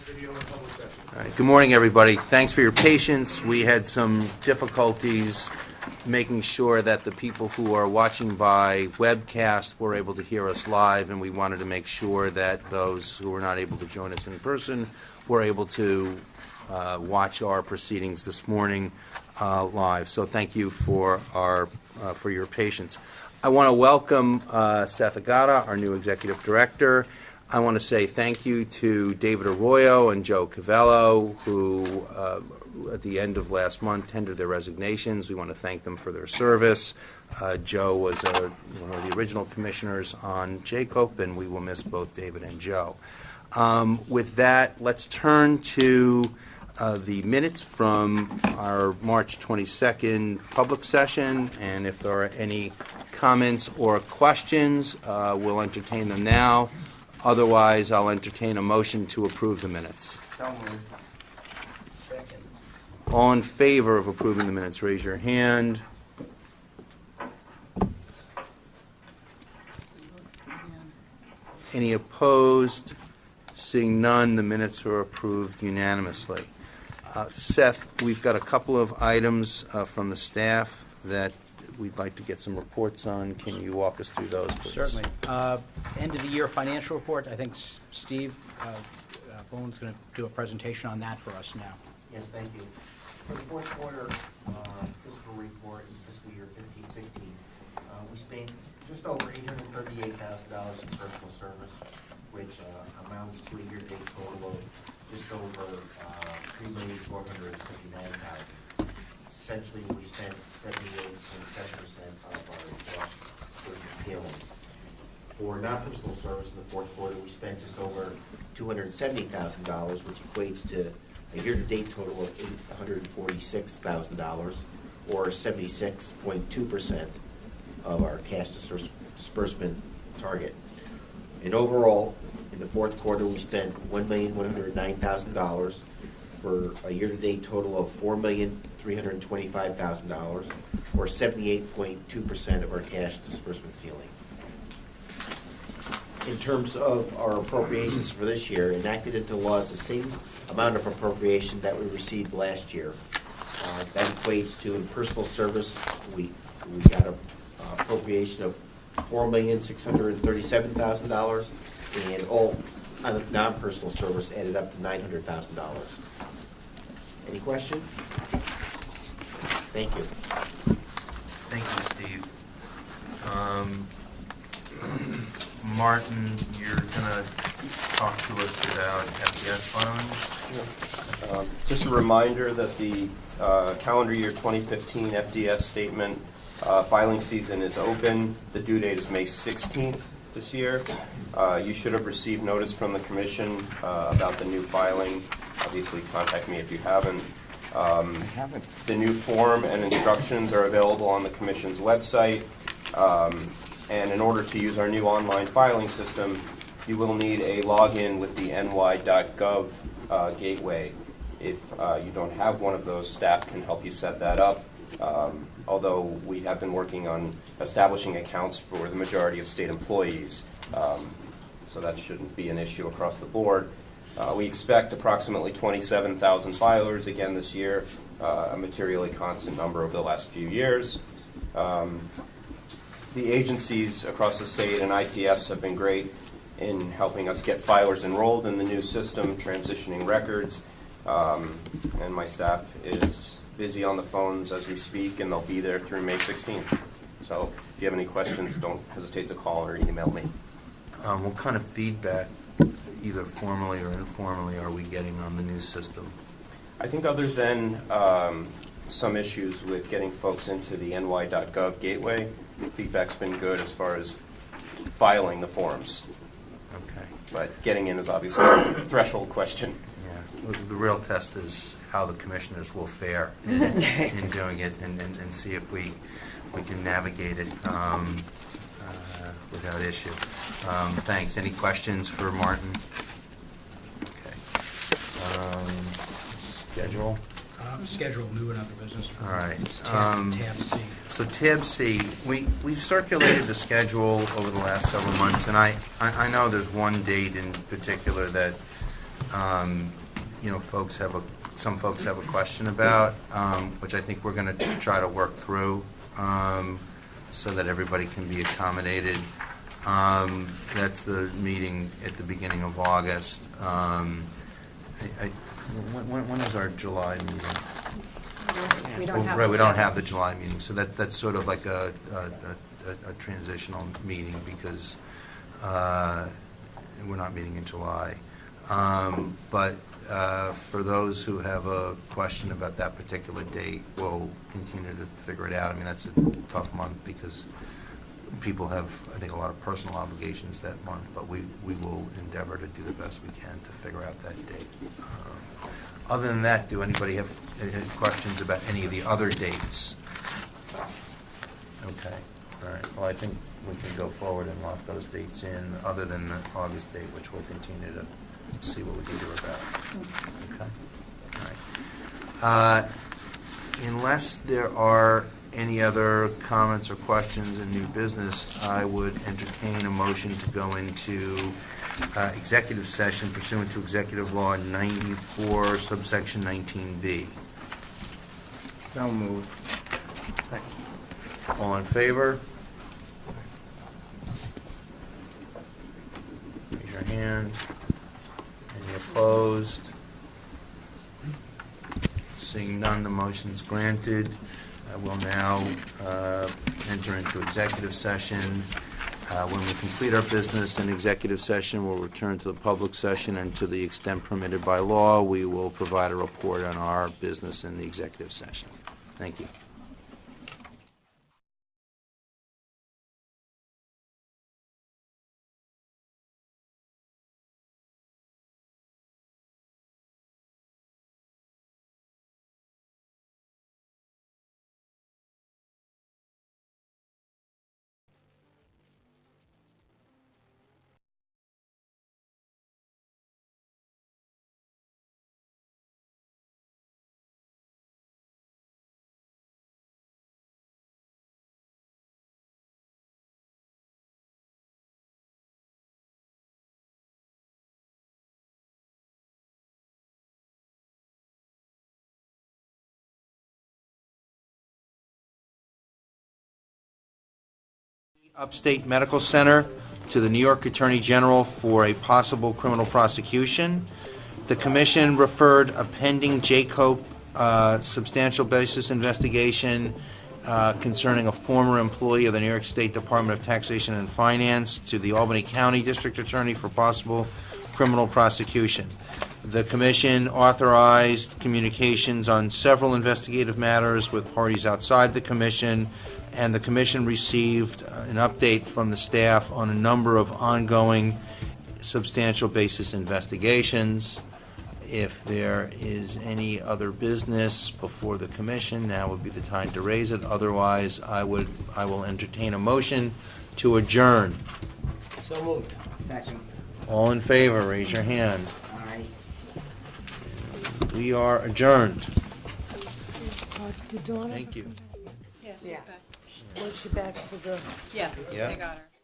Video in public session. All right. Good morning, everybody. Thanks for your patience. We had some difficulties making sure that the people who are watching by webcast were able to hear us live, and we wanted to make sure that those who were not able to join us in person were able to watch our proceedings this morning live. So thank you for your patience. I want to welcome Seth Agata, our new executive director. I want to say thank you to David Arroyo and Joe Cavello, who at the end of last month tendered their resignations. We want to thank them for their service. Joe was one of the original commissioners on JCOPE, and we will miss both David and Joe. With that, let's turn to the minutes from our March 22nd public session, and if there are any comments or questions, we'll entertain them now. Otherwise, I'll entertain a motion to approve the minutes. So moved. Second. All in favor of approving the minutes, raise your hand. Any opposed? Seeing none, the minutes are approved unanimously. Seth, we've got a couple of items from the staff that we'd like to get some reports on. Can you walk us through those, please? Certainly. End of the year financial report. I think Steve Bowen's going to do a presentation on that for us now. Yes, thank you. For the fourth quarter fiscal report in fiscal year 15-16, we spent just over $838,000 in personal service, which amounts to a year-to-date total of just over $3,479,000. Essentially, we spent 78.7% of our cost for ceiling. For non-personal service in the fourth quarter, we spent just over $270,000, which equates to a year-to-date total of $846,000, or 76.2% of our cash disbursement target. And overall, in the fourth quarter, we spent $1,109,000 for a year-to-date total of $4,325,000, or 78.2% of our cash disbursement ceiling. In terms of our appropriations for this year, enacted into law is the same amount of appropriation that we received last year. That equates to, in personal service, we got an appropriation of $4,637,000, and all non-personal service added up to $900,000. Any questions? Thank you. Thank you, Steve. Martin, you're going to talk to us about FDS Filings? Just a reminder that the calendar year 2015 FDS statement filing season is open. The due date is May 16th this year. You should have received notice from the Commission about the new filing. Obviously, contact me if you haven't. The new form and instructions are available on the Commission's website. And in order to use our new online filing system, you will need a login with the ny.gov gateway. If you don't have one of those, staff can help you set that up. Although we have been working on establishing accounts for the majority of state employees, so that shouldn't be an issue across the board. We expect approximately 27,000 filers again this year, a materially constant number over the last few years. The agencies across the state and ITS have been great in helping us get filers enrolled in the new system, transitioning records, and my staff is busy on the phones as we speak, and they'll be there through May 16th. So if you have any questions, don't hesitate to call or email me. What kind of feedback, either formally or informally, are we getting on the new system? I think other than some issues with getting folks into the ny.gov gateway, feedback's been good as far as filing the forms. Okay. But getting in is obviously a threshold question. Yeah. The real test is how the commissioners will fare in doing it, and see if we can navigate it without issue. Thanks. Any questions for Martin? Okay. Schedule. Schedule, new and other business. All right. Tab C. So tab C, we've circulated the schedule over the last several months, and I know there's one date in particular that some folks have a question about, which I think we're going to try to work through so that everybody can be accommodated. That's the meeting at the beginning of August. When is our July meeting? We don't have. Right, we don't have the July meeting, so that's sort of like a transitional meeting because we're not meeting in July. But for those who have a question about that particular date, we'll continue to figure it out. I mean, that's a tough month because people have, I think, a lot of personal obligations that month, but we will endeavor to do the best we can to figure out that date. Other than that, do anybody have any questions about any of the other dates? Okay, all right. Well, I think we can go forward and lock those dates in, other than the August date, which we'll continue to see what we can do about. Okay, all right. Unless there are any other comments or questions in new business, I would entertain a motion to go into executive session pursuant to Executive Law 94, subsection 19B. So moved. All in favor? Raise your hand. Any opposed? Seeing none, the motion's granted. I will now enter into executive session. When we complete our business in executive session, we'll return to the public session, and to the extent permitted by law, we will provide a report on our business in the executive session. Thank you. Upstate Medical Center to the New York Attorney General for a possible criminal prosecution. The Commission referred a pending JCOPE substantial basis investigation concerning a former employee of the New York State Department of Taxation and Finance to the Albany County District Attorney for possible criminal prosecution. The Commission authorized communications on several investigative matters with parties outside the Commission, and the Commission received an update from the staff on a number of ongoing substantial basis investigations. If there is any other business before the Commission, now would be the time to raise it. Otherwise, I will entertain a motion to adjourn. So moved. Second. All in favor, raise your hand. Aye. We are adjourned. Did Donna? Thank you. Yes, Yeah. she's back. Was she back for the? Yes, Yeah. they got her.